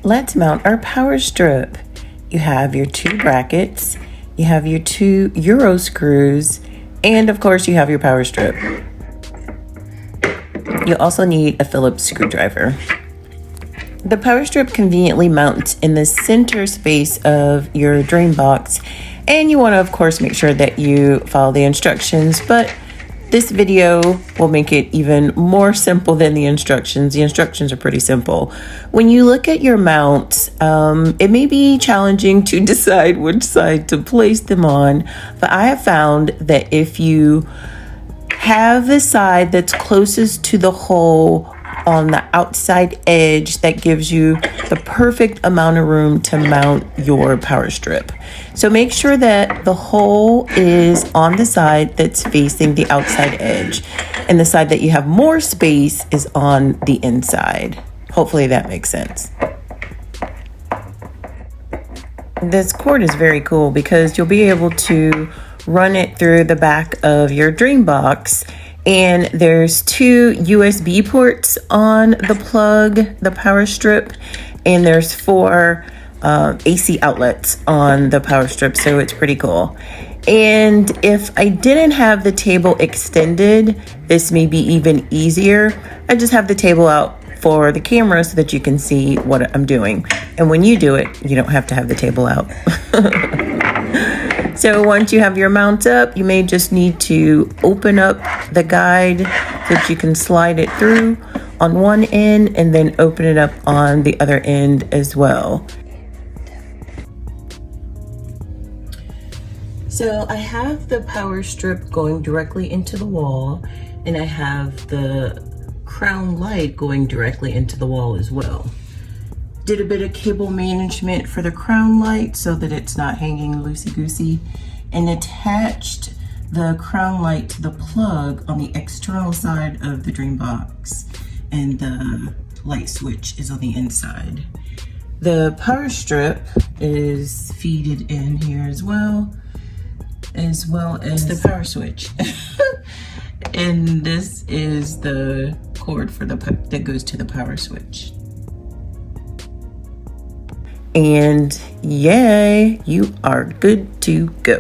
Let's mount our power strip. You have your 2 brackets, you have your 2 Euro screws, and of course you have your power strip. You also need a Phillips screwdriver. The power strip conveniently mounts in the center space of your DreamBox, and you want to of course make sure that you follow the instructions, but this video will make it even more simple than the instructions. The instructions are pretty simple. When you look at your mounts, it may be challenging to decide which side to place them on, but I have found that if you have the side that's closest to the hole on the outside edge, that gives you the perfect amount of room to mount your power strip. So make sure that the hole is on the side that's facing the outside edge, and the side that you have more space is on the inside. Hopefully that makes sense. This cord is very cool because you'll be able to run it through the back of your DreamBox, and there's 2 USB ports on the plug, the power strip, and there's 4 AC outlets on the power strip, so it's pretty cool. And if I didn't have the table extended, this may be even easier. I just have the table out for the camera so that you can see what I'm doing. And when you do it, you don't have to have the table out. So once you have your mount up, you may just need to open up the guide so that you can slide it through on one end and then open it up on the other end as well. So I have the power strip going directly into the wall, and I have the crown light going directly into the wall as well. Did a bit of cable management for the crown light so that it's not hanging loosey-goosey, and attached the crown light to the plug on the external side of the DreamBox, and the light switch is on the inside. The power strip is feeded in here as well as the power switch. And this is the cord for that goes to the power switch. And yay, you are good to go.